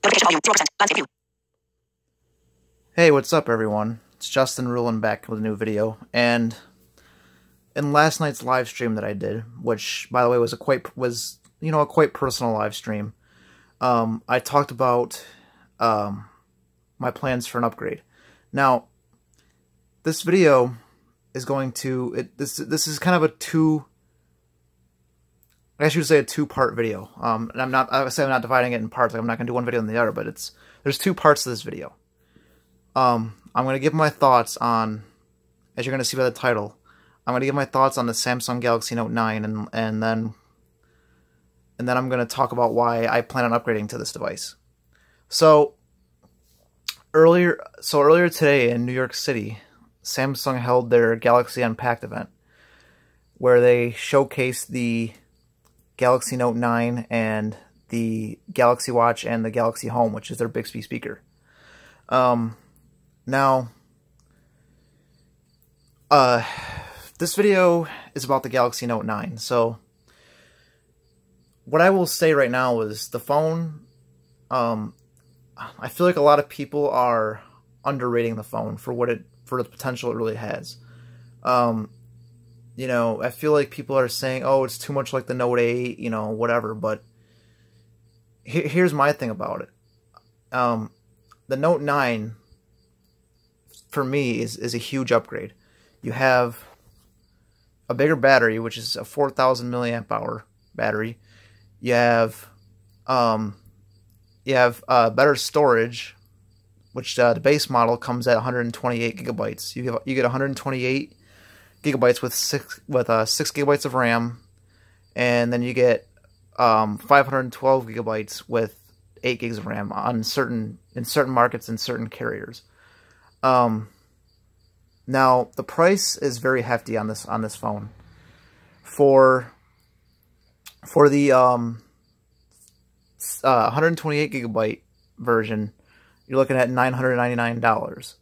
Notification volume 0%. Landscape view. Hey, what's up everyone? It's Justin Rulin back with a new video, and in last night's live stream that I did, which by the way was a quite personal live stream, I talked about my plans for an upgrade. Now, this video is going to this is kind of a I should say a two-part video. And I'm not dividing it in parts. Like I'm not going to do one video and the other, but there's two parts to this video. I'm going to give my thoughts on, as you're going to see by the title, I'm going to give my thoughts on the Samsung Galaxy Note 9, and then I'm going to talk about why I plan on upgrading to this device. So earlier today in New York City, Samsung held their Galaxy Unpacked event, where they showcased the Galaxy Note 9 and the Galaxy Watch and the Galaxy Home, which is their Bixby speaker. Now, this video is about the Galaxy Note 9. So, what I will say right now is the phone, I feel like a lot of people are underrating the phone for the potential it really has. You know, I feel like people are saying, oh, it's too much like the Note 8, you know, whatever, but here's my thing about it. The Note 9, for me, is a huge upgrade. You have a bigger battery, which is a 4,000 milliamp hour battery. You have better storage, which the base model comes at 128 gigabytes. You get 128 gigabytes with 6 gigabytes of RAM, and then you get 512 gigabytes with 8 gigs of RAM in certain markets and certain carriers. Now the price is very hefty on this phone. For the 128 gigabyte version, you're looking at $999.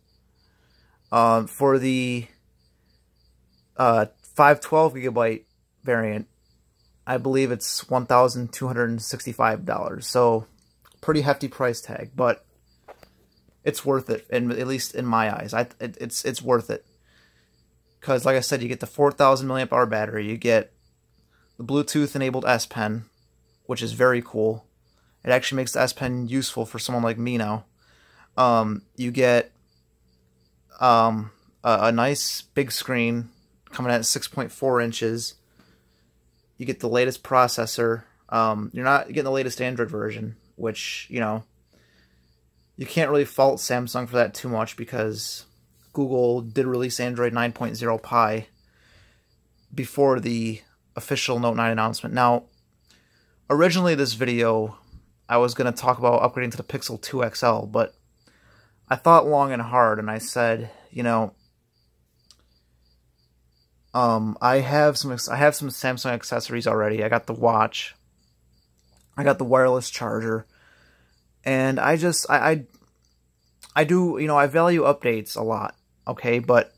For the 512 gigabyte variant, I believe it's $1,265. So pretty hefty price tag, but it's worth it, and at least in my eyes, it's worth it. Because like I said, you get the 4,000 milliamp hour battery, you get the Bluetooth enabled S Pen, which is very cool. It actually makes the S Pen useful for someone like me now. You get a nice big screen coming at 6.4 inches. You get the latest processor. You're not getting the latest Android version, which, you know, you can't really fault Samsung for that too much, because Google did release Android 9.0 Pie before the official Note 9 announcement. Now, originally this video, I was going to talk about upgrading to the Pixel 2 XL, but I thought long and hard, and I said, you know, I have some Samsung accessories already. I got the watch, I got the wireless charger, and I do, you know, I value updates a lot, okay, but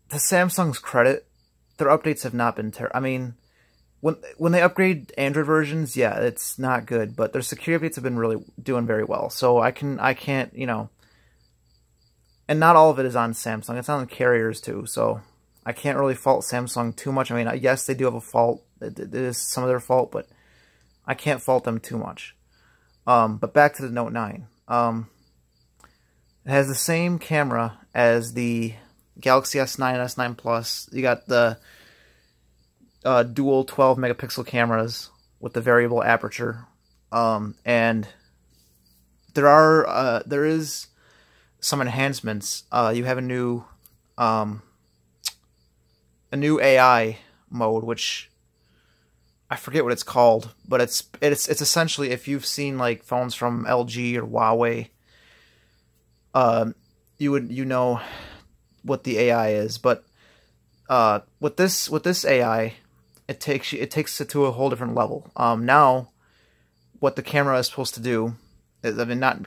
to Samsung's credit, their updates have not been I mean, when they upgrade Android versions, yeah, it's not good, but their security updates have been really doing very well. So I can't, you know, and not all of it is on Samsung. It's on the carriers too, so I can't really fault Samsung too much. I mean, yes, they do have a fault. It is some of their fault, but I can't fault them too much. But back to the Note 9. It has the same camera as the Galaxy S9 and S9 Plus. You got the dual 12 megapixel cameras with the variable aperture. And there is some enhancements. You have a new AI mode, which I forget what it's called, but it's essentially, if you've seen like phones from LG or Huawei, you know what the AI is. But with this AI, it takes it to a whole different level. Now, what the camera is supposed to do is, not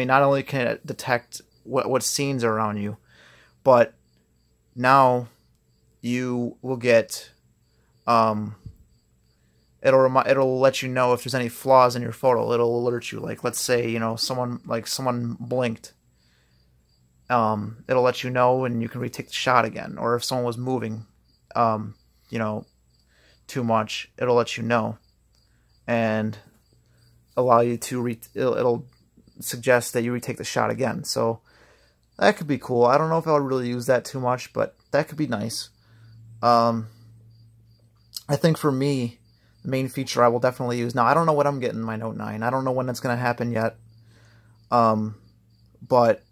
only can it detect what scenes are around you, but now you will get it'll let you know if there's any flaws in your photo. It'll alert you. Like, let's say, you know, someone blinked. It'll let you know, and you can retake the shot again. Or if someone was moving, you know, too much, it'll let you know, and allow you to it'll suggest that you retake the shot again. So that could be cool. I don't know if I would really use that too much, but that could be nice. I think for me, the main feature I will definitely use. Now, I don't know what I'm getting in my Note 9. I don't know when that's going to happen yet. But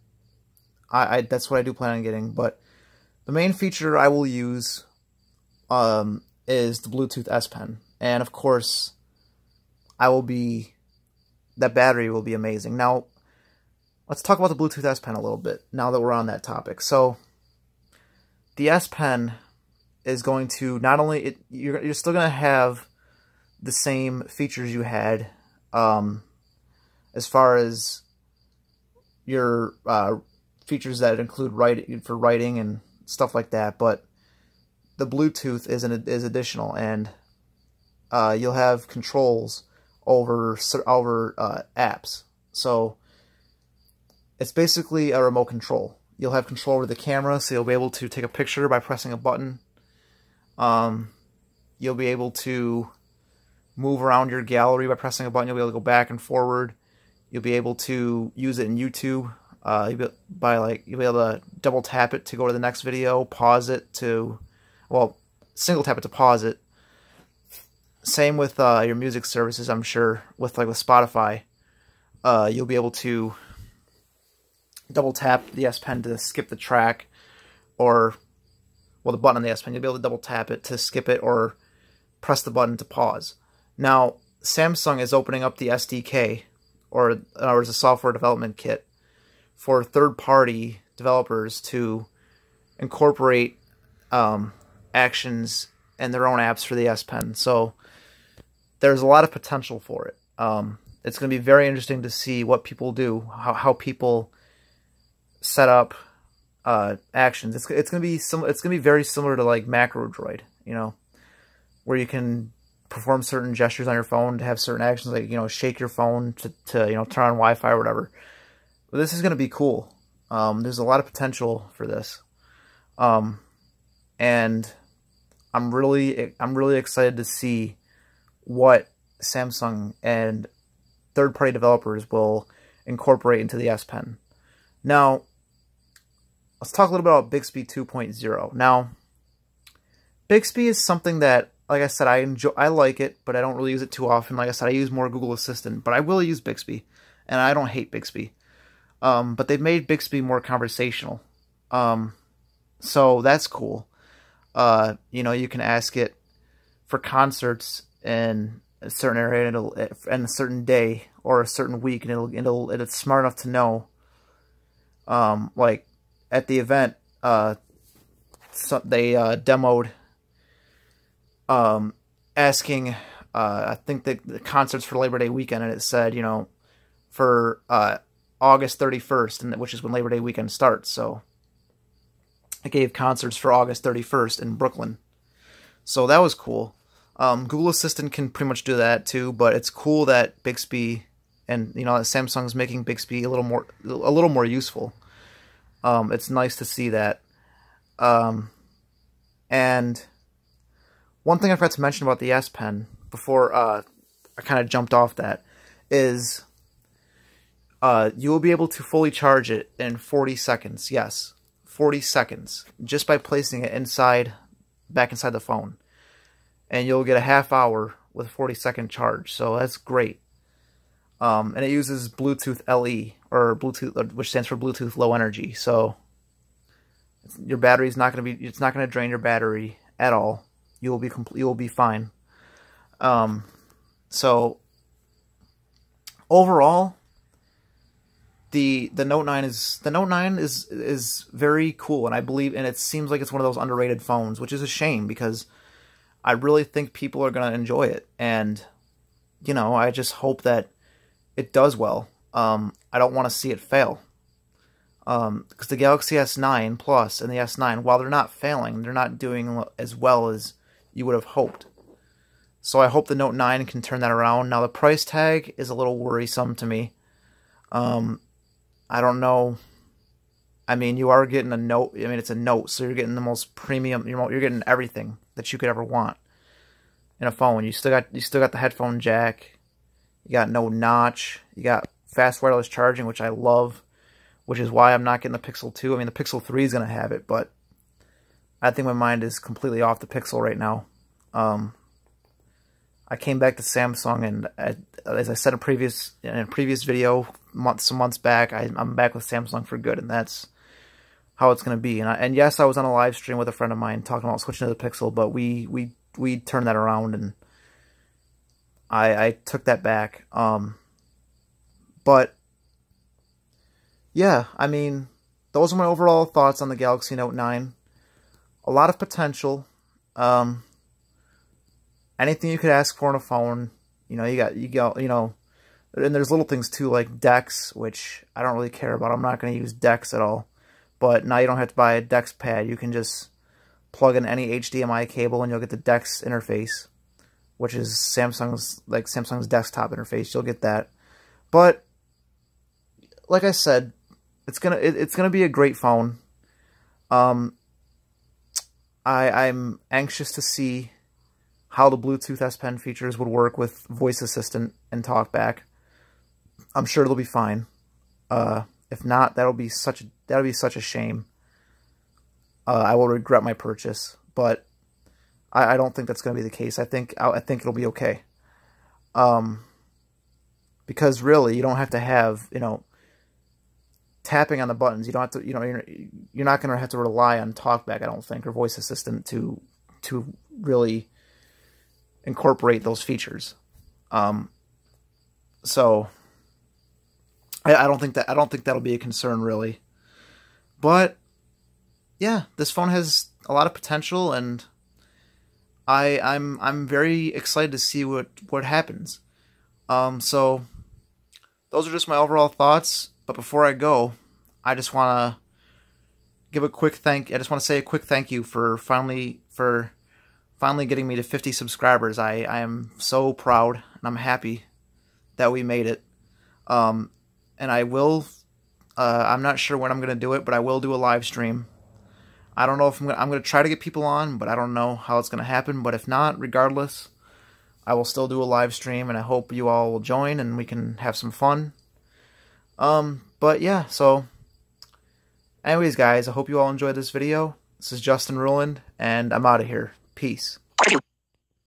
that's what I do plan on getting. But the main feature I will use is the Bluetooth S Pen. And of course, that battery will be amazing. Now, let's talk about the Bluetooth S Pen a little bit, now that we're on that topic. So, the S Pen is going to not only, you're still going to have the same features you had as far as your features that include writing and stuff like that, but the Bluetooth is additional, and you'll have controls over apps. So it's basically a remote control. You'll have control over the camera, so you'll be able to take a picture by pressing a button. You'll be able to move around your gallery by pressing a button. You'll be able to go back and forward. You'll be able to use it in YouTube. You'll be able to double tap it to go to the next video, pause it to, well, single tap it to pause it. Same with your music services, I'm sure, with Spotify. You'll be able to double tap the S Pen to skip the track, or, well, the button on the S Pen. You'll be able to double tap it to skip it, or press the button to pause. Now, Samsung is opening up the SDK, or in other words, a software development kit, for third-party developers to incorporate actions and their own apps for the S Pen. So there's a lot of potential for it. It's going to be very interesting to see what people do, how people set up actions. It's going to be very similar to like MacroDroid, you know, where you can perform certain gestures on your phone to have certain actions, like, you know, shake your phone to you know, turn on Wi-Fi or whatever. But this is going to be cool. There's a lot of potential for this, and I'm really excited to see what Samsung and third-party developers will incorporate into the S Pen. Now, let's talk a little bit about Bixby 2.0. Now, Bixby is something that, like I said, I like it, but I don't really use it too often. Like I said, I use more Google Assistant, but I will use Bixby, and I don't hate Bixby. But they've made Bixby more conversational. So that's cool. You know, you can ask it for concerts in a certain area, and a certain day or a certain week, and it's smart enough to know. Like at the event, they demoed asking, I think the concerts for Labor Day weekend, and it said, you know, for August 31st, and which is when Labor Day weekend starts. So it gave concerts for August 31st in Brooklyn. So that was cool. Google Assistant can pretty much do that too, but it's cool that Bixby and, you know, Samsung's making Bixby a little more useful. It's nice to see that. And one thing I forgot to mention about the S Pen before I kind of jumped off that is you will be able to fully charge it in 40 seconds. Yes, 40 seconds, just by placing it back inside the phone. And you'll get a half hour with a 40-second charge, so that's great. And it uses Bluetooth LE, or Bluetooth, which stands for Bluetooth Low Energy. So your battery's not going to be, it's not going to drain your battery at all. You will be fine. So overall, the Note 9 is very cool, and I believe, and it seems like it's one of those underrated phones, which is a shame because I really think people are going to enjoy it, and, you know, I just hope that it does well. I don't want to see it fail, because the Galaxy S9 Plus and the S9, while they're not failing, they're not doing as well as you would have hoped. So I hope the Note 9 can turn that around. Now the price tag is a little worrisome to me. I don't know. I mean, you are getting a Note. I mean, it's a Note, so you're getting the most premium. You're getting everything that you could ever want in a phone. You still got the headphone jack. You got no notch. You got fast wireless charging, which I love, which is why I'm not getting the Pixel 2. I mean, the Pixel 3 is going to have it, but I think my mind is completely off the Pixel right now. I came back to Samsung, and as I said in a previous video, some months back, I'm back with Samsung for good, and that's how it's going to be. And yes, I was on a live stream with a friend of mine talking about switching to the Pixel, but we turned that around, and I took that back. But yeah, I mean, those are my overall thoughts on the Galaxy Note 9. A lot of potential. Anything you could ask for in a phone, you know, and there's little things too, like DeX, which I don't really care about. I'm not going to use DeX at all. But now you don't have to buy a DeX pad. You can just plug in any HDMI cable and you'll get the DeX interface, which is Samsung's desktop interface. You'll get that. But like I said, it's gonna be a great phone. I'm anxious to see how the Bluetooth S Pen features would work with voice assistant and talkback. I'm sure it'll be fine. If not, that'll be such a shame. I will regret my purchase, but I don't think that's going to be the case. I think it'll be okay. Because really, you don't have to have, you know, tapping on the buttons. You don't have to, you know, you're not going to have to rely on talkback, I don't think, or voice assistant to really incorporate those features. So I don't think that'll be a concern, really. But yeah, this phone has a lot of potential, and I'm very excited to see what happens. So those are just my overall thoughts. But before I go, I just want to give a quick I just want to say a quick thank you for finally getting me to 50 subscribers. I am so proud, and I'm happy that we made it. And I will, I'm not sure when I'm going to do it, but I will do a live stream. I don't know if I'm going to try to get people on, but I don't know how it's going to happen. But if not, regardless, I will still do a live stream, and I hope you all will join and we can have some fun. But yeah, so anyways, guys, I hope you all enjoyed this video. This is Justin Ruland, and I'm out of here. Peace.